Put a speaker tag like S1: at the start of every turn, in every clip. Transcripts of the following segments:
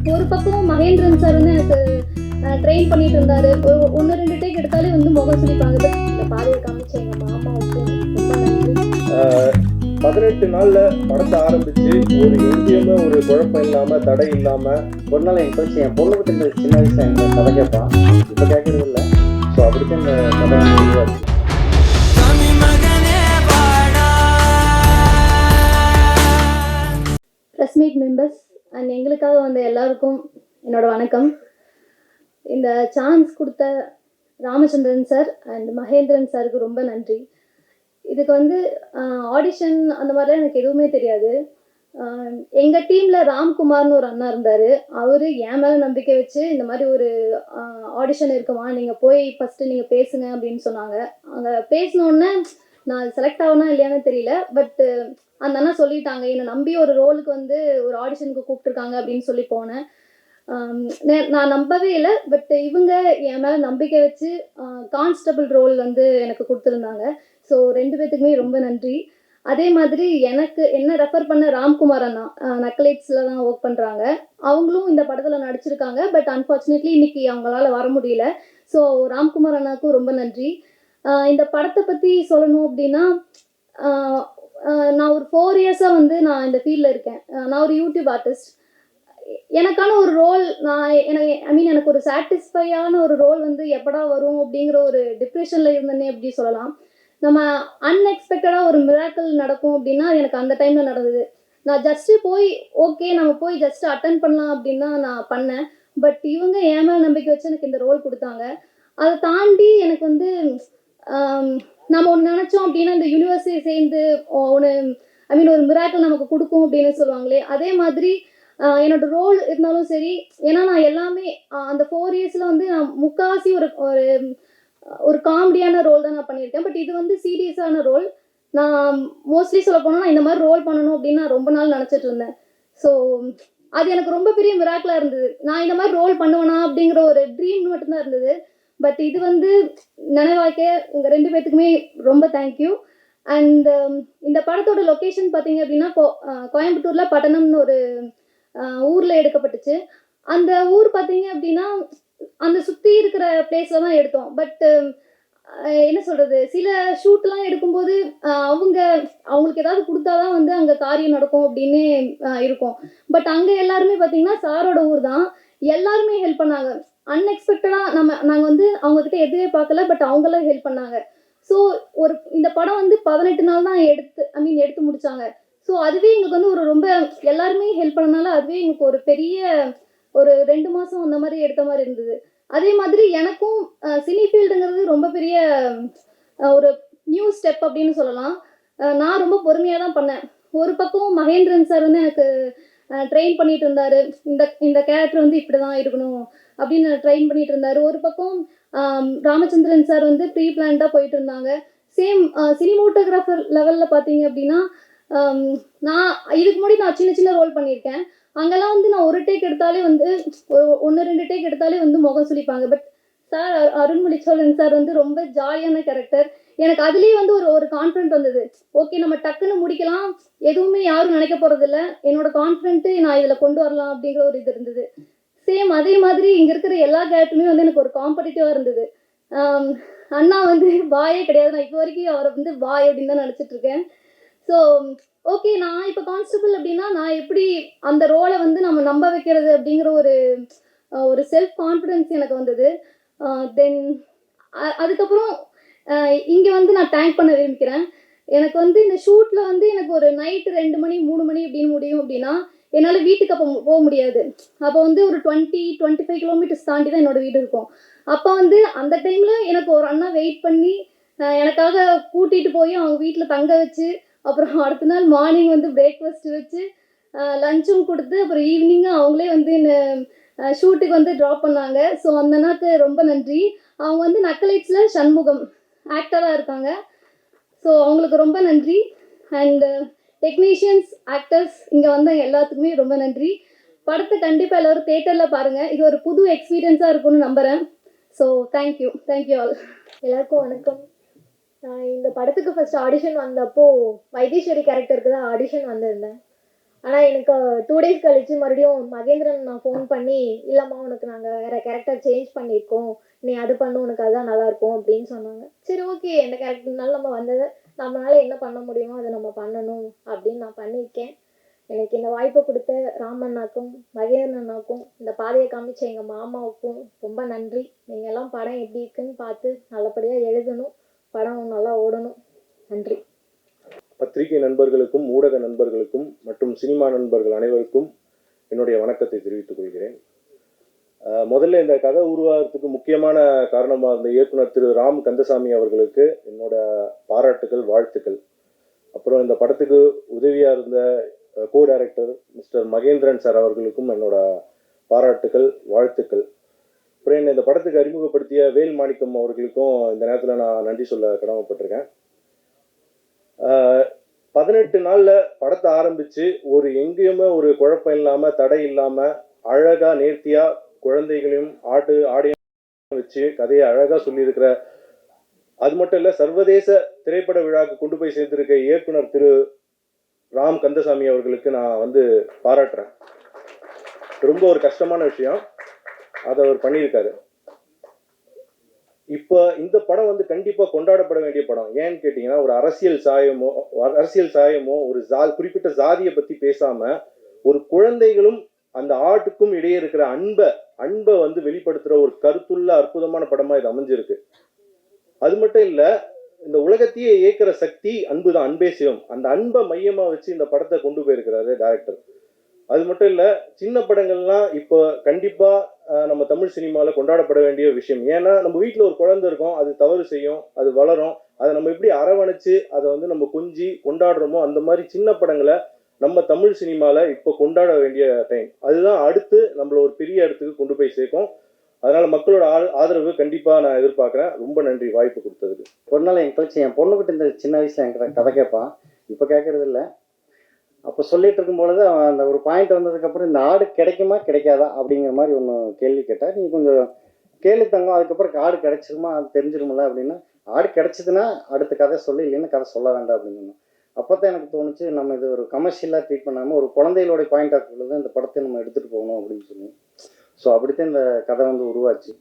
S1: ஒரு பக்கம் மகேந்திரன் சார் வந்து எனக்கு ட்ரெயின் பண்ணிட்டு இருந்தாரு. ஒன்று ரெண்டு டேக் எடுத்தாலே வந்து முகம் சுழிப்பாங்க. இந்த பாதையை காமிச்ச எங்கள் மாமாவுக்கும் ரொம்ப நன்றி.
S2: 18 நாள்ல படத்தை ஆரம்பிச்சு ஒரு எங்கேயுமே ஒரு குழப்பம் இல்லாம தடை இல்லாம
S3: ஒரு நாள் என் கோச்சு என் பொண்ணு பற்றி சின்ன வயசுல எங்க கதை கேட்பான், இப்போ கேட்கறது இல்லை. ஸோ அப்படித்தான் இந்த கதை உருவாச்சு.
S1: ப்ரெஸ் மீட் மெம்பர்ஸ் அண்ட் எங்களுக்காக வந்த எல்லாருக்கும் என்னோட வணக்கம். இந்த சான்ஸ் கொடுத்த ராமச்சந்திரன் சார் அண்ட் மகேந்திரன் சாருக்கு ரொம்ப நன்றி. இதுக்கு வந்து ஆடிஷன் அந்த மாதிரிலாம் எனக்கு எதுவுமே தெரியாது. எங்கள் டீமில் ராம்குமார்னு ஒரு அண்ணா இருந்தார். அவர் என் மேலே நம்பிக்கை வச்சு இந்த மாதிரி ஒரு ஆடிஷன் இருக்குமா, நீங்கள் போய் ஃபஸ்ட்டு நீங்கள் பேசுங்க அப்படின்னு சொன்னாங்க. அங்கே பேசினோடனே நான் செலக்ட் ஆகனா இல்லையானு தெரியல, பட் அந்த அண்ணா சொல்லிட்டாங்க என்னை நம்பி ஒரு ரோலுக்கு வந்து ஒரு ஆடிஷனுக்கு கூப்பிட்ருக்காங்க அப்படின்னு சொல்லி போனேன். நான் நம்பவே இல்லை, பட் இவங்க என் மேலே நம்பிக்கை வச்சு கான்ஸ்டபிள் ரோல் வந்து எனக்கு கொடுத்துருந்தாங்க. ஸோ 2 பேர்த்துக்குமே ரொம்ப நன்றி. அதே மாதிரி எனக்கு என்ன ரெஃபர் பண்ண ராம்குமார் அண்ணா நக்கலைட்ஸில் தான் ஒர்க் பண்ணுறாங்க. அவங்களும் இந்த படத்தில் நடிச்சிருக்காங்க. பட் அன்ஃபார்ச்சுனேட்லி இன்னைக்கு அவங்களால வர முடியல. ஸோ ராம்குமார் அண்ணாவுக்கும் ரொம்ப நன்றி. இந்த படத்தை பற்றி சொல்லணும் அப்படின்னா, நான் ஒரு 4 இயர்ஸாக வந்து நான் இந்த ஃபீல்டில் இருக்கேன். நான் ஒரு யூடியூப் ஆர்டிஸ்ட். எனக்கான ஒரு ரோல் எனக்கு ஒரு சாட்டிஸ்ஃபையான ஒரு ரோல் வந்து எப்படா வரும் அப்படிங்கிற ஒரு டிப்ரெஷனில் இருந்தேனே அப்படி சொல்லலாம். நம்ம அன்எக்ஸ்பெக்டடாக ஒரு மிராக்கிள் நடக்கும் அப்படின்னா எனக்கு அந்த டைமில் நடந்தது. நான் ஜஸ்ட்டு போய் ஓகே நம்ம போய் ஜஸ்ட்டு அட்டன் பண்ணலாம் அப்படின்னு தான் நான் பண்ணேன். பட் இவங்க என் மேல் நம்பிக்கை வச்சு எனக்கு இந்த ரோல் கொடுத்தாங்க. அதை தாண்டி எனக்கு வந்து நம்ம ஒன்று நினச்சோம் அப்படின்னா இந்த யூனிவர்ஸை சேர்ந்து ஒன்று ஒரு மிராக்கிள் நமக்கு கொடுக்கும் அப்படின்னு சொல்லுவாங்களே, அதே மாதிரி என்னோட ரோல் இருந்தாலும் சரி. ஏன்னா நான் எல்லாமே அந்த 4 இயர்ஸில் வந்து நான் முக்கால்வாசி ஒரு ஒரு காமெடியான ரோல் தான் நான் பண்ணியிருக்கேன். பட் இது வந்து சீரியஸான ரோல். நான் மோஸ்ட்லி சொல்ல போனால் நான் இந்த மாதிரி ரோல் பண்ணணும் அப்படின்னு நான் ரொம்ப நாள் நினச்சிட்டு இருந்தேன். ஸோ அது எனக்கு ரொம்ப பெரிய மிராக்கிளாக இருந்தது. நான் இந்த மாதிரி ரோல் பண்ணுவேனா அப்படிங்கிற ஒரு ட்ரீம் மட்டும்தான் இருந்தது. பட் இது வந்து நினைவாக்க உங்கள் 2 பேர்த்துக்குமே ரொம்ப தேங்க்யூ. அண்ட் இந்த படத்தோட லொக்கேஷன் பார்த்தீங்க அப்படின்னா கோயம்புத்தூரில் பட்டணம்னு ஒரு ஊரில் எடுக்கப்பட்டுச்சு. அந்த ஊர் பார்த்தீங்க அப்படின்னா அந்த சுற்றி இருக்கிற பிளேஸில் தான் எடுத்தோம். பட் என்ன சொல்கிறது, சில ஷூட்லாம் எடுக்கும்போது அவங்களுக்கு ஏதாவது கொடுத்தா தான் வந்து அங்கே காரியம் நடக்கும் அப்படின்னு இருக்கும். பட் அங்கே எல்லாருமே பார்த்தீங்கன்னா சாரோட ஊர் தான். எல்லாருமே ஹெல்ப் பண்ணாங்க. அன்எக்ஸ்பெக்டடாக நாங்கள் வந்து அவங்கக்கிட்ட எதுவே பார்க்கல, பட் அவங்களாம் ஹெல்ப் பண்ணாங்க. ஸோ இந்த படம் வந்து 18 நாள் தான் எடுத்து முடித்தாங்க. ஸோ அதுவே எங்களுக்கு வந்து ஒரு ரொம்ப எல்லாருமே ஹெல்ப் பண்ணனால அதுவே எங்களுக்கு ஒரு பெரிய ஒரு 2 மாதம் அந்த மாதிரி எடுத்த மாதிரி இருந்தது. அதே மாதிரி எனக்கும் சினி ஃபீல்டுங்கிறது ரொம்ப பெரிய ஒரு நியூ ஸ்டெப் அப்படின்னு சொல்லலாம். நான் ரொம்ப பொறுமையாக தான் பண்ணேன். ஒரு பக்கம் மகேந்திரன் சார் வந்து எனக்கு ட்ரெயின் பண்ணிட்டு இருந்தார். இந்த கேரக்டர் வந்து இப்படி தான் இருக்கணும் அப்படின்னு ட்ரெயின் பண்ணிட்டு இருந்தார். ஒரு பக்கம் ராமச்சந்திரன் சார் வந்து ப்ரீ பிளான்டாக போயிட்டு இருந்தாங்க. சேம் சினிமோட்டோகிராஃபர் லெவலில் பார்த்தீங்க அப்படின்னா நான் இதுக்கு முன்னாடி நான் சின்ன சின்ன ரோல் பண்ணியிருக்கேன். அங்கெல்லாம் வந்து நான் ஒரு டேக் எடுத்தாலே வந்து ஒன்று ரெண்டு டேக் எடுத்தாலே வந்து முகம் சுழிப்பாங்க. பட் சார் அருண்மொழிச்சோழன் சார் வந்து ரொம்ப ஜாலியான கேரக்டர். எனக்கு அதுலேயே வந்து ஒரு கான்ஃபிடென்ட் வந்தது. ஓகே நம்ம டக்குன்னு முடிக்கலாம், எதுவுமே யாரும் நினைக்க போகிறதில்ல, என்னோட கான்ஃபிடென்ட்டு நான் இதில் கொண்டு வரலாம் அப்படிங்கிற ஒரு இது இருந்தது. சேம் அதே மாதிரி இங்கே இருக்கிற எல்லா கேரக்டருமே வந்து எனக்கு ஒரு காம்படிட்டிவாக இருந்தது. அண்ணா வந்து பாயே கிடையாது. நான் இப்போ வரைக்கும் அவரை வந்து பாய் அப்படின்னு தான் நினச்சிட்ருக்கேன். ஸோ ஓகே நான் இப்போ கான்ஸ்டபிள் அப்படின்னா நான் எப்படி அந்த ரோலை வந்து நம்ம நம்ப வைக்கிறது அப்படிங்கிற ஒரு செல்ஃப் கான்ஃபிடென்ஸ் எனக்கு வந்தது. தென் அதுக்கப்புறம் இங்கே வந்து நான் தேங்க் பண்ண விரும்பிக்கிறேன். எனக்கு வந்து இந்த ஷூட்டில் வந்து எனக்கு ஒரு நைட்டு 2 மணி 3 மணி அப்படின்னு முடியும் அப்படின்னா என்னால் வீட்டுக்கு அப்போ போக முடியாது. அப்போ வந்து ஒரு 20-25 கிலோமீட்டர்ஸ் தாண்டி தான் என்னோடய வீடு இருக்கும். அப்போ வந்து அந்த டைமில் எனக்கு ஒரு அண்ணா வெயிட் பண்ணி எனக்காக கூட்டிகிட்டு போய் அவங்க வீட்டில் தங்க வச்சு, அப்புறம் அடுத்த நாள் மார்னிங் வந்து பிரேக்ஃபாஸ்ட் வச்சு லஞ்சும் கொடுத்து, அப்புறம் ஈவினிங்கும் அவங்களே வந்து என்ன ஷூட்டுக்கு வந்து ட்ராப் பண்ணாங்க. ஸோ அந்த அண்ணாக்கு ரொம்ப நன்றி. அவங்க வந்து நக்கலைட்ஸில் சண்முகம் ஆக்டராக இருக்காங்க. ஸோ அவங்களுக்கு ரொம்ப நன்றி. அண்ட் டெக்னீஷியன்ஸ், ஆக்டர்ஸ், இங்கே வந்த எல்லாத்துக்குமே ரொம்ப நன்றி. படத்தை கண்டிப்பாக எல்லோரும் தேட்டரில் பாருங்கள். இது ஒரு புது எக்ஸ்பீரியன்ஸாக இருக்கும்னு நம்புகிறேன். So thank you all.
S4: எல்லாருக்கும் வணக்கம். நான் இந்த படத்துக்கு ஃபஸ்ட் ஆடிஷன் வந்தப்போ வைத்தீஸ்வரி கேரக்டருக்கு தான் ஆடிஷன் வந்திருந்தேன்.
S1: ஆனால் எனக்கு 2 டேஸ் கழிச்சு மறுபடியும் மகேந்திரன் நான் ஃபோன் பண்ணி, இல்லைம்மா உனக்கு நாங்கள் வேறு கேரக்டர் சேஞ்ச் பண்ணியிருக்கோம், நீ அது பண்ணு, உனக்கு அதுதான் நல்லாயிருக்கும் அப்படின்னு சொன்னாங்க. சரி ஓகே, எந்த கேரக்டர்னாலும் நம்ம வந்ததை நம்மளால என்ன பண்ண முடியுமோ அதை நம்ம பண்ணணும் அப்படின்னு நான் பண்ணியிருக்கேன். எனக்கு இந்த வாய்ப்பை கொடுத்த ராமண்ணாக்கும் மகேந்திரன் அண்ணாக்கும் இந்த பாதையை காமிச்ச எங்கள் மாமாவுக்கும் ரொம்ப நன்றி. நீங்கள் எல்லாம் படம் எப்படி இருக்குன்னு பார்த்து நல்லபடியாக எழுதணும், படம் நல்லா ஓடணும். நன்றி.
S2: பத்திரிகை நண்பர்களுக்கும் ஊடக நண்பர்களுக்கும் மற்றும் சினிமா நண்பர்கள் அனைவருக்கும் என்னுடைய வணக்கத்தை தெரிவித்துக் கொள்கிறேன். முதல்ல இந்த கதை உருவாகிறதுக்கு முக்கியமான காரணமாக இருந்த இயக்குனர் திரு ராம் கந்தசாமி அவர்களுக்கு என்னோட பாராட்டுகள், வாழ்த்துக்கள். அப்புறம் இந்த படத்துக்கு உதவியாக இருந்த co director mister Mahendran sir அவர்களுக்கும் என்னோட பாராட்டுகள், வாழ்த்துக்கள். அப்புறம் என்னை இந்த படத்துக்கு அறிமுகப்படுத்திய வேல் மாணிக்கம் அவர்களுக்கும் இந்த நேரத்தில் நான் நன்றி சொல்ல கடமைப்பட்டிருக்கேன். 18 நாள்ல படத்தை ஆரம்பிச்சு எங்கேயுமே ஒரு குழப்பம் இல்லாம, தடை இல்லாம, அழகா நேர்த்தியா குழந்தைகளையும் ஆடையும் வச்சு கதையை அழகா சொல்லியிருக்கிற, அது மட்டும் இல்ல சர்வதேச திரைப்பட விழாக்கு கொண்டு போய் சேர்ந்திருக்க இயக்குனர் திரு ராம் கந்தசாமி அவர்களுக்கு நான் பாராட்டுறேன். ரொம்ப ஒரு கஷ்டமான விஷயம், அதை அவர் பண்ணியிருக்காரு. இப்போ இந்த படம் கண்டிப்பா கொண்டாடப்பட வேண்டிய படம். ஏன்னு கேட்டீங்கன்னா, ஒரு அரசியல் சாயமோ ஒரு குறிப்பிட்ட ஜாதியை பத்தி பேசாம, ஒரு குழந்தைகளும் அந்த ஆட்டுக்கும் இடையே இருக்கிற அன்பை வெளிப்படுத்துற ஒரு கருத்துள்ள அற்புதமான படமா இது அமைஞ்சிருக்கு. அது மட்டும் இல்ல, இந்த உலகத்தையே இயக்குற சக்தி அன்புதான், அன்பே சிவம். அந்த அன்பை மையமா வச்சு இந்த படத்தை கொண்டு போயிருக்கிறாரு டைரக்டர். அது மட்டும் இல்ல, சின்ன படங்கள்லாம் இப்போ கண்டிப்பா நம்ம தமிழ் சினிமாவில் கொண்டாடப்பட வேண்டிய விஷயம். ஏன்னா நம்ம வீட்டில் ஒரு குழந்தை இருக்கும், அது தவறு செய்யும், அது வளரும், அதை நம்ம எப்படி அரவணைச்சு அதை நம்ம கொஞ்சி கொண்டாடுறோமோ, அந்த மாதிரி சின்ன படங்களை நம்ம தமிழ் சினிமாவில் இப்போ கொண்டாட வேண்டிய டைம். அதுதான் அடுத்து நம்மள ஒரு பெரிய இடத்துக்கு கொண்டு போய் சேர்க்கும். அதனால மக்களோட ஆதரவு கண்டிப்பா நான் எதிர்பார்க்குறேன். ரொம்ப நன்றி வாய்ப்பு கொடுத்ததுக்கு.
S3: ஒரு நாள் என் பொண்ணுக்கிட்ட இந்த சின்ன வயசுல என்கிட்ட கதை கேட்பான், இப்போ கேட்கறது இல்லை. அப்போ சொல்லிட்டு இருக்கும்பொழுது அவன் அந்த ஒரு பாயிண்ட் வந்ததுக்கப்புறம், இந்த ஆடு கிடைக்குமா கிடைக்காதா அப்படிங்கிற மாதிரி ஒன்று கேள்வி கேட்டால், நீ கொஞ்சம் கேள்வி தங்கம், அதுக்கப்புறம் ஆடு கிடைச்சிருமா அது தெரிஞ்சிருமில்ல அப்படின்னா, ஆடு கிடைச்சதுன்னா அடுத்த கதை சொல்லி, இல்லைன்னா கதை சொல்ல வேண்டாம் அப்படின்னு. அப்போ தான் எனக்கு தோணுச்சு, நம்ம இது ஒரு கமர்ஷியலாக ட்ரீட் பண்ணாமல் ஒரு குழந்தைகளோட பாயிண்ட் ஆஃப் வியூவில் தான் இந்த படத்தை நம்ம எடுத்துகிட்டு போகணும் அப்படின்னு சொல்லி. ஸோ அப்படித்தான் இந்த கதை உருவாச்சு.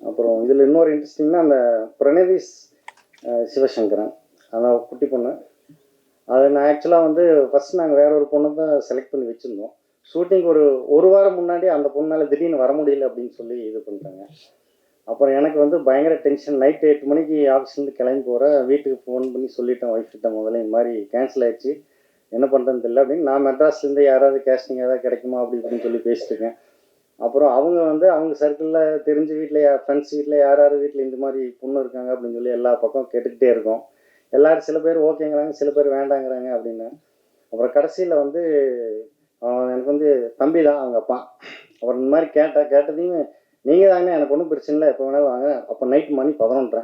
S3: அப்புறம் இதில் இன்னொரு இன்ட்ரெஸ்டிங்னா, அந்த பிரணவி சிவசங்கரன், அந்த குட்டி பொண்ணு, அது நான் ஆக்சுவலாக ஃபஸ்ட் நாங்கள் வேற ஒரு பொண்ணை தான் செலக்ட் பண்ணி வச்சுருந்தோம். ஷூட்டிங் ஒரு வாரம் முன்னாடி அந்த பொண்ணால் திடீர்னு வர முடியல அப்படின்னு சொல்லி இது பண்ணிட்டாங்க. அப்புறம் எனக்கு பயங்கர டென்ஷன். நைட்டு 8 மணிக்கு ஆஃபீஸ்லேருந்து கிளம்பி போகிறேன். வீட்டுக்கு ஃபோன் பண்ணி சொல்லிட்டேன் ஒய்ஃப்கிட்ட, முதல்ல இந்த மாதிரி கேன்சல் ஆகிடுச்சு, என்ன பண்ணுறதுன்னு தெரியல அப்படின்னு. நான் மெட்ராஸ்லேருந்து யாராவது கேஸ்டிங் ஏதாவது கிடைக்குமா அப்படி இப்படின்னு சொல்லி பேசிட்டு இருக்கேன். அப்புறம் அவங்க சர்க்கிளில் தெரிஞ்ச வீட்டில் ஃப்ரெண்ட்ஸ் வீட்டில் யாராவது வீட்டில் இந்த மாதிரி பொண்ணு இருக்காங்க அப்படின்னு சொல்லி எல்லா பக்கம் கேட்டுக்கிட்டே இருக்கோம். எல்லாரும் சில பேர் ஓகேங்கிறாங்க, சில பேர் வேண்டாங்கிறாங்க அப்படின்னு. அப்புறம் கடைசியில் எனக்கு தம்பி தான் அவங்க அப்பா. அப்புறம் இந்த மாதிரி கேட்டதையும், நீங்கள் தாங்க, எனக்கு ஒன்றும் பிரச்சனை இல்லை, எப்போ வேணாலும் வாங்க. அப்போ நைட்டு மணி 11:30.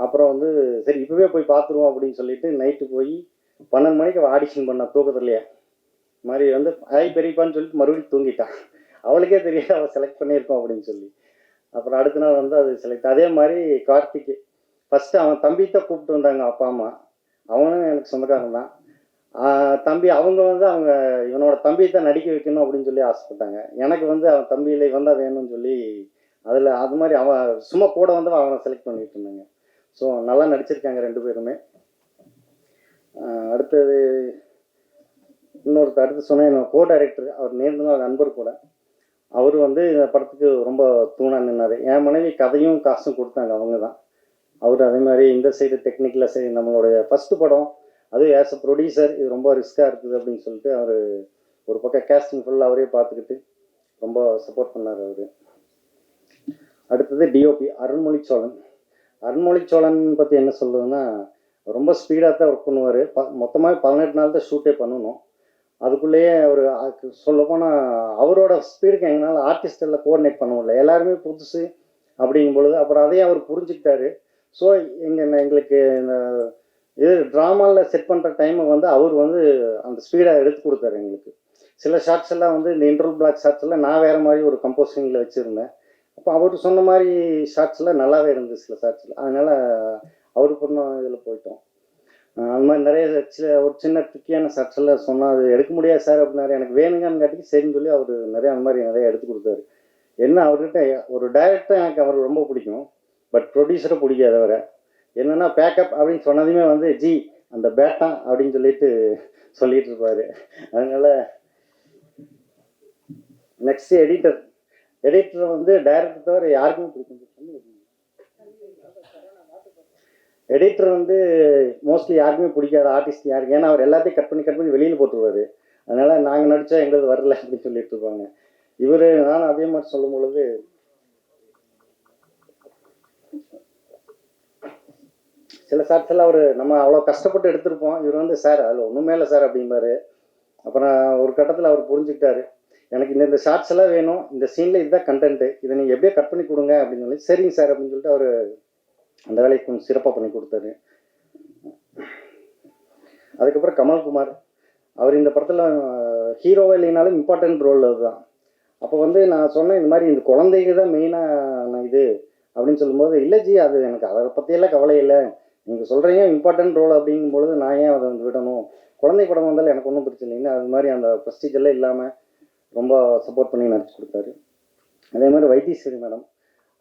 S3: அப்புறம் சரி இப்போவே போய் பார்த்துருவோம் அப்படின்னு சொல்லிட்டு நைட்டு போய் 12 மணிக்கு ஆடிஷன் பண்ண தூக்கத்துலையே மாதிரி பெரியப்பான்னு சொல்லிட்டு மறுபடியும் தூங்கிட்டான். அவளுக்கே தெரியாது அவள் செலக்ட் பண்ணியிருக்கோம் அப்படின்னு சொல்லி. அப்புறம் அடுத்த நாள் அது செலக்ட். அதே மாதிரி கார்த்திக் ஃபஸ்ட்டு அவன் தம்பித்தான் கூப்பிட்டு வந்தாங்க அப்பா அம்மா. அவனும் எனக்கு சொந்தக்காரன் தான். தம்பி அவங்க இவனோட தம்பியை தான் நடிக்க வைக்கணும் அப்படின்னு சொல்லி ஆசைப்பட்டாங்க. எனக்கு அவன் தம்பியில் இவன் தான் வேணும்னு சொல்லி அதில் அது மாதிரி அவன் சும்மா கூட அவனை செலக்ட் பண்ணிட்டு இருந்தாங்க. ஸோ நல்லா நடிச்சிருக்காங்க 2 பேருமே. அடுத்தது அடுத்து சொன்ன என்னோட கோ டைரக்டர், அவர் நேர்ந்த நண்பர் கூட. அவர் இந்த படத்துக்கு ரொம்ப தூணாக நின்னார். என் மனைவி கதையும் காசும் கொடுத்தாங்க, அவங்க தான். அவர் அதே மாதிரி இந்த சைடு டெக்னிக்கலாக சரி, நம்மளுடைய ஃபஸ்ட்டு படம், அதுவும் ஆஸ் அ ப்ரொடியூசர் இது ரொம்ப ரிஸ்க்காக இருக்குது அப்படின்னு சொல்லிட்டு அவர் ஒரு பக்கம் கேஸ்டிங் ஃபுல்லாக அவரே பார்த்துக்கிட்டு ரொம்ப சப்போர்ட் பண்ணார் அவர். அடுத்தது டிஓபி அருண்மொழி சோழன் பற்றி என்ன சொல்லுதுன்னா, ரொம்ப ஸ்பீடாக தான் ஒர்க் பண்ணுவார். மொத்தமாக 18 நாள் தான் ஷூட்டே பண்ணணும். அதுக்குள்ளேயே அவர் சொல்லப்போனால் அவரோட ஸ்பீடுக்கு எங்களால் ஆர்டிஸ்டெல்லாம் கோஆர்டினேட் பண்ண முடியல, எல்லாருமே புதுசு அப்படிங்கும் பொழுது. அப்புறம் அதையும் அவர் புரிஞ்சுக்கிட்டாரு. ஸோ எங்களுக்கு இந்த இது ட்ராமாவில் செட் பண்ணுற டைமை அவர் அந்த ஸ்பீடாக எடுத்து கொடுத்தாரு எங்களுக்கு. சில ஷார்ட்ஸ் எல்லாம் இந்த இன்டர்வல் பிளாக் ஷார்ட்ஸ் எல்லாம் நான் வேறு மாதிரி ஒரு கம்போசிங்கில் வச்சுருந்தேன். அப்போ அவர் சொன்ன மாதிரி ஷார்ட்ஸ் எல்லாம் நல்லாவே இருந்துச்சு சில ஷார்ட்ஸில். அதனால் அவர் பண்ண இதில் போயிட்டோம். அந்த மாதிரி நிறைய ஒரு சின்ன ட்ரிக்கியான ஷார்ட்ஸ் எல்லாம் சொன்னால் அது எடுக்க முடியாது சார் அப்படின்னாரு. எனக்கு வேணுங்கன்னு காட்டி சரின்னு சொல்லி அவர் நிறைய அந்த மாதிரி நிறைய எடுத்து கொடுத்தாரு. என்ன அவர்கிட்ட ஒரு டைரக்டர் எனக்கு அவர் ரொம்ப பிடிக்கும், பட் ப்ரொடியூசரை பிடிக்காது அவரை. என்னென்னா பேக்கப் அப்படின்னு சொன்னதுமே வந்து ஜி அந்த பேட்டா அப்படின்னு சொல்லிட்டு இருப்பாரு. அதனால நெக்ஸ்ட் எடிட்டர் வந்து டைரக்டர் தவிர யாருக்குமே பிடிக்கும். எடிட்டர் வந்து மோஸ்ட்லி யாருக்குமே பிடிக்காத ஆர்டிஸ்ட் யாருக்கு, ஏன்னா அவர் எல்லாத்தையும் கட் பண்ணி வெளியில் போட்டுருவாரு. அதனால நாங்கள் நடித்தா எங்களுக்கு வரல அப்படின்னு சொல்லிட்டு இருப்பாங்க. இவர் நான் அதே மாதிரி சொல்லும் பொழுது சில ஷார்ட்ஸ் எல்லாம் அவர் நம்ம அவ்வளோ கஷ்டப்பட்டு எடுத்திருப்போம், இவர் வந்து சார் அதில் ஒன்றுமே இல்லை சார் அப்படிம்பாரு. அப்புறம் ஒரு கட்டத்தில் அவர் புரிஞ்சுக்கிட்டாரு, எனக்கு இந்த ஷார்ட்ஸ் எல்லாம் வேணும், இந்த சீனில் இதுதான் கண்டென்ட்டு, இதை நீங்கள் எப்படியே கட் பண்ணி கொடுங்க அப்படின்னு சொல்லி சரிங்க சார் அப்படின்னு சொல்லிட்டு அவர் அந்த வேலையை கொஞ்சம் சிறப்பாக பண்ணி கொடுத்தாரு. அதுக்கப்புறம் கமல்குமார், அவர் இந்த படத்தில் ஹீரோவே இல்லைனாலும் இம்பார்ட்டன்ட் ரோல் அதுதான். அப்போ வந்து நான் சொன்னேன் இந்த மாதிரி இந்த குழந்தைங்க தான் மெயினாக இது அப்படின்னு சொல்லும்போது, இல்லை ஜி அது எனக்கு அதை பற்றியெல்லாம் கவலை இல்லை, நீங்கள் சொல்கிறீங்க இம்பார்ட்டன்ட் ரோல் அப்படிங்கும்பொழுது நான் ஏன் அதை வந்து விடணும், குழந்தை படம் வந்தாலும் எனக்கு ஒன்றும் பிரச்சனை இல்லைன்னு அது மாதிரி அந்த ப்ரெஸ்டீஜெல்லாம் இல்லாமல் ரொம்ப சப்போர்ட் பண்ணி நடிச்சு கொடுத்தாரு. அதே மாதிரி வைத்தீஸ்வரி மேடம்,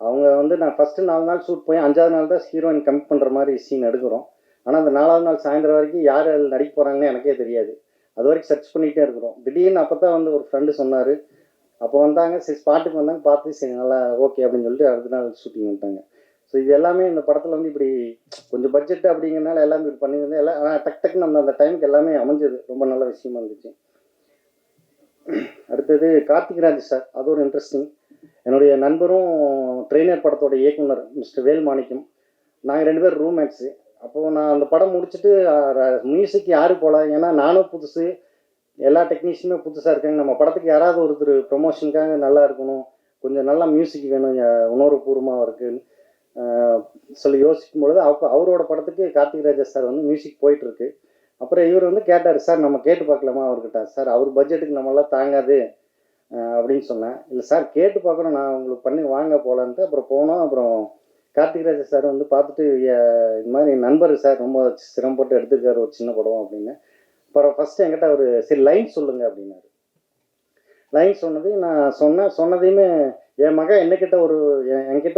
S3: அவங்க வந்து நான் ஃபஸ்ட்டு 4 நாள் ஷூட் போய் 5ஆவது நாள் தான் ஹீரோயின் கமிட் பண்ணுற மாதிரி சீன் எடுக்கிறோம். ஆனால் அந்த 4ஆவது நாள் சாயந்தரம் வரைக்கும் யார் அதில் நடிக்க போகிறாங்கன்னு எனக்கே தெரியாது. அது வரைக்கும் சர்ச் பண்ணிகிட்டே இருக்கிறோம். திடீர்னு அப்போ தான் வந்து ஒரு ஃப்ரெண்டு சொன்னார், அப்போ வந்தாங்க, சரி ஸ்பாட்டுக்கு வந்தாங்க, பார்த்து சரி நல்லா ஓகே அப்படின்னு சொல்லிட்டு அடுத்த நாள் ஷூட்டிங் வந்துட்டாங்க. ஸோ இது எல்லாமே இந்த படத்தில் வந்து இப்படி கொஞ்சம் பட்ஜெட் அப்படிங்கிறனால எல்லாமே இப்படி பண்ணியிருந்தேன். எல்லாம் ஆனால் டக்குன்னு அந்த டைமுக்கு எல்லாமே அமைஞ்சது, ரொம்ப நல்ல விஷயமா இருந்துச்சு. அடுத்தது கார்த்திக்ராஜ் சார், அது ஒரு இன்ட்ரெஸ்டிங். என்னுடைய நண்பரும் ட்ரெயினர் படத்தோட இயக்குனர் மிஸ்டர் வேல்மாணிக்கம், நாங்கள் 2 பேர் ரூம்மேட்ஸு. அப்போது நான் அந்த படம் முடிச்சுட்டு மியூசிக் யார் போகலாம், ஏன்னா நானும் புதுசு, எல்லா டெக்னீஷியனுமே புதுசாக இருக்காங்க, நம்ம படத்துக்கு யாராவது ஒருத்தர் ப்ரொமோஷனுக்காக நல்லா இருக்கணும், கொஞ்சம் நல்லா மியூசிக் வேணும், உணர்வுபூர்வமாக இருக்குன்னு சொல்லி யோசிக்கும் பொழுது அப்போ அவரோட படத்துக்கு கார்த்திக்ராஜா சார் வந்து மியூசிக் போயிட்டுருக்கு. அப்புறம் இவர் வந்து கேட்டார், சார் நம்ம கேட்டு பார்க்கலாமா அவர்கிட்ட, சார் அவர் பட்ஜெட்டுக்கு நம்மளாம் தாங்காது அப்படின்னு சொன்னேன். இல்லை சார் கேட்டு பார்க்குறோம், நான் உங்களுக்கு பண்ணி வாங்க போகலான்ட்டு அப்புறம் போனோம். அப்புறம் கார்த்திக்ராஜா சார் வந்து பார்த்துட்டு இது மாதிரி நண்பர் சார் ரொம்ப சிரமப்பட்டு எடுத்துருக்காரு ஒரு சின்ன படம் அப்படின்னு. அப்புறம் ஃபஸ்ட்டு என்கிட்ட அவர் சரி லைன் சொல்லுங்கள் அப்படின்னாரு. லைன் சொன்னதையும் நான் சொன்னதையுமே என் மகன் என்கிட்ட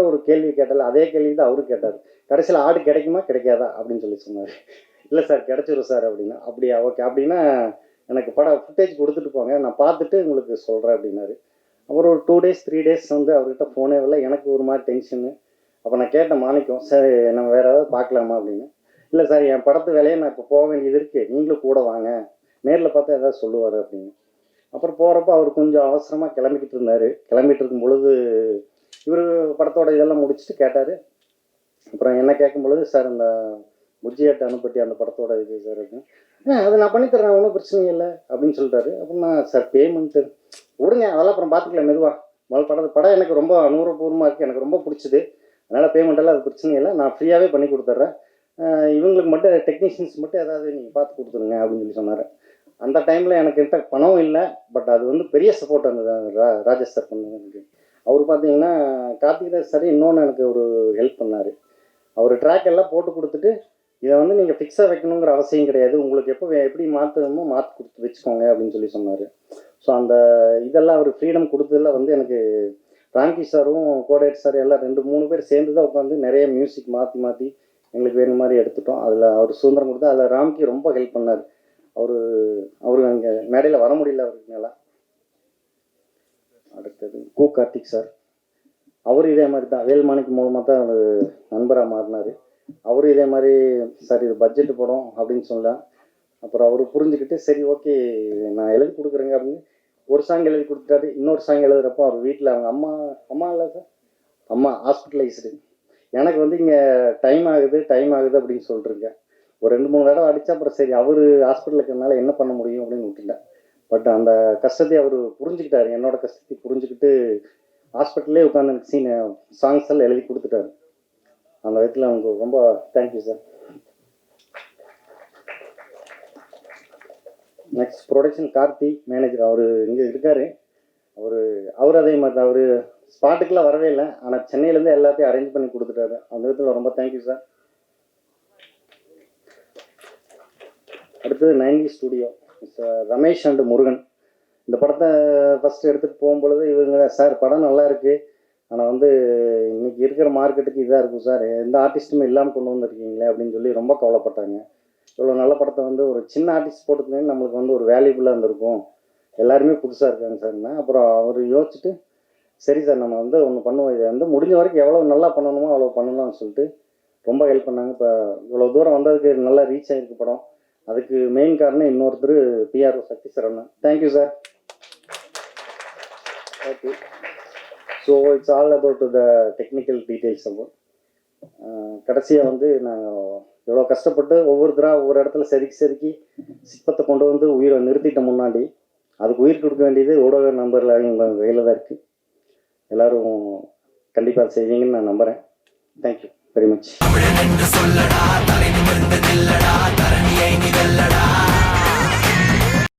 S3: ஒரு கேள்வி கேட்டால அதே கேள்வி தான் அவரு கேட்டார். கடைசியில் ஆடு கிடைக்குமா கிடைக்காதா அப்படின்னு சொல்லி சொன்னார். இல்லை சார் கிடைச்சிரும் சார் அப்படின்னா. அப்படியா ஓகே, அப்படின்னா எனக்கு படம் ஃபுட்டேஜ் கொடுத்துட்டு போங்க, நான் பார்த்துட்டு உங்களுக்கு சொல்கிறேன் அப்படின்னாரு. அப்புறம் ஒரு 2 days 3 days வந்து அவர்கிட்ட ஃபோனே வரல. எனக்கு ஒரு மாதிரி டென்ஷனு. அப்போ நான் கேட்டேன் மாணிக்கம், சார் நம்ம வேறு ஏதாவது பார்க்கலாமா அப்படின்னு. இல்லை சார் என் படத்து வேலையை நான் இப்போ போக வேண்டியது இருக்குது, நீங்களும் கூட வாங்க, நேரில் பார்த்தா ஏதாவது சொல்லுவார் அப்படின்னு. அப்புறம் போகிறப்ப அவர் கொஞ்சம் அவசரமாக கிளம்பிக்கிட்டு இருந்தார். கிளம்பிட்டு இருக்கும் பொழுது இவர் படத்தோட இதெல்லாம் முடிச்சுட்டு கேட்டார். அப்புறம் என்ன கேட்கும் பொழுது, சார் இந்த புஜ்ஜியாட்ட அனுப்பட்டி அந்த படத்தோட இது சார் அப்படின்னு. அது நான் பண்ணித்தரேன், ஒன்றும் பிரச்சனை இல்லை அப்படின்னு சொல்லிட்டாரு. அப்புறம் நான் சார் பேமெண்ட்டு விடுங்க, அதெல்லாம் அப்புறம் பார்த்துக்கலாம் மெதுவாக, முதல் படம் எனக்கு ரொம்ப அனுபவபூர்வமாக இருக்குது, எனக்கு ரொம்ப பிடிச்சிது, அதனால் பேமெண்ட்டெல்லாம் அது பிரச்சனை இல்லை, நான் ஃப்ரீயாகவே பண்ணி கொடுத்துட்றேன், இவங்களுக்கு மட்டும் டெக்னீஷியன்ஸ் மட்டும் ஏதாவது நீங்கள் பார்த்து கொடுத்துருங்க அப்படின்னு சொல்லி சொன்னார். அந்த டைமில் எனக்கு பணம் இல்லை, பட் அது வந்து பெரிய சப்போர்ட் இருந்தது ராஜேஷ் சார் பண்ணது எனக்கு. அவர் பார்த்தீங்கன்னா கார்த்திகராஜ் சார் இன்னொன்று எனக்கு ஒரு ஹெல்ப் பண்ணார். அவர் ட்ராக் எல்லாம் போட்டு கொடுத்துட்டு, இதை வந்து நீங்கள் ஃபிக்ஸாக வைக்கணுங்கிற அவசியம் கிடையாது, உங்களுக்கு எப்படி மாற்றணுமோ மாற்றி கொடுத்து வச்சுக்கோங்க அப்படின்னு சொல்லி சொன்னார். ஸோ அந்த இதெல்லாம் அவர் ஃப்ரீடம் கொடுத்ததில் வந்து எனக்கு ராம்கி சாரும் கோடேட் சார் எல்லாம் 2-3 பேர் சேர்ந்து தான் உட்காந்து நிறைய மியூசிக் மாற்றி எங்களுக்கு வேணும் மாதிரி எடுத்துட்டோம். அதில் அவர் சுதந்திரம் கொடுத்தா, அதில் ராம்கி ரொம்ப ஹெல்ப் பண்ணார். அவரு அங்கே மேடையில் வர முடியல அவருக்கு மேலே. அடுத்தது கார்த்திக் சார், அவரும் இதே மாதிரி தான் வேல்மாணிக்கு மூலமாக தான் அவர் நண்பராக மாறினார். அவரும் இதே மாதிரி சார் இது பட்ஜெட்டு படம் அப்படின்னு சொல்லலாம். அப்புறம் அவர் புரிஞ்சுக்கிட்டு சரி ஓகே நான் எழுதி கொடுக்குறேங்க அப்படின்னு ஒரு சாங் எழுதி கொடுத்துட்டாரு. இன்னொரு சாங் எழுதுறப்போ அவர் வீட்டில் அவங்க அம்மா இல்லை சார், அம்மா ஹாஸ்பிட்டலைஸ்டு, எனக்கு வந்து இங்கே டைம் ஆகுது அப்படின்னு சொல்லிட்டுருக்கேன். ஒரு 2-3 தடவை அடித்தா அப்புறம் சரி அவர் ஹாஸ்பிட்டலுக்கு இருக்கிறதுனால என்ன பண்ண முடியும் அப்படின்னு விட்டுட்டேன். பட் அந்த கஷ்டத்தை அவர் புரிஞ்சுக்கிட்டாரு, என்னோட கஷ்டத்தை புரிஞ்சுக்கிட்டு ஹாஸ்பிட்டல்லே உட்காந்து எனக்கு சாங்ஸ் எல்லாம் எழுதி கொடுத்துட்டாரு. அந்த விதத்தில் அவங்களுக்கு ரொம்ப thank you sir. Next production Karthi manager, அவர் இங்கே இருக்கார். அவர் அதே மாதிரி தான், அவர் ஸ்பாட்டுக்கெலாம் வரவே இல்லை, ஆனால் சென்னையிலேருந்து எல்லாத்தையும் அரேஞ்ச் பண்ணி கொடுத்துட்டாரு. அந்த விதத்தில் ரொம்ப தேங்க்யூ சார். அடுத்தது 90 ஸ்டுடியோ ரமேஷ் அண்ட் முருகன். இந்த படத்தை ஃபஸ்ட்டு எடுத்துகிட்டு போகும்பொழுது இவங்க சார் படம் நல்லா இருக்குது, ஆனால் வந்து இன்றைக்கி இருக்கிற மார்க்கெட்டுக்கு இதாக இருக்கும் சார், எந்த ஆர்டிஸ்ட்டுமே இல்லாமல் கொண்டு வந்திருக்கீங்களே அப்படின்னு சொல்லி ரொம்ப கவலைப்பட்டாங்க. இவ்வளோ நல்ல படத்தை வந்து ஒரு சின்ன ஆர்டிஸ்ட் போட்டுருந்தேன்னு நம்மளுக்கு வந்து ஒரு வேல்யூபுல்லாக இருந்திருக்கும், எல்லாருமே புதுசாக இருக்காங்க சார்னா. அப்புறம் அவர் யோசிச்சுட்டு சரி சார் நம்ம வந்து ஒன்று பண்ணுவோம், இதை வந்து முடிஞ்ச வரைக்கும் எவ்வளோ நல்லா பண்ணணுமோ அவ்வளோ பண்ணலாம்னு சொல்லிட்டு ரொம்ப ஹெல்ப் பண்ணாங்க. இப்போ இவ்வளோ தூரம் வந்ததுக்கு நல்லா ரீச் ஆகிருக்கு படம். அதுக்கு மெயின் காரணம் இன்னொருத்தர் PRO Sakthi Saravanan. Thank you sir. Okay, so it's all about the technical details. கடைசியாக வந்து நாங்கள் எவ்வளோ கஷ்டப்பட்டு ஒவ்வொருத்தராக ஒவ்வொரு இடத்துல செதுக்கி சிற்பத்தை கொண்டு வந்து உயிரை நிறுத்திட்ட முன்னாடி அதுக்கு உயிர் கொடுக்க வேண்டியது ஊடக நம்பரில் உங்கள் கையில் தான் இருக்குது. எல்லோரும் கண்டிப்பாக செய்வீங்கன்னு நான் நம்புகிறேன். Thank you very much.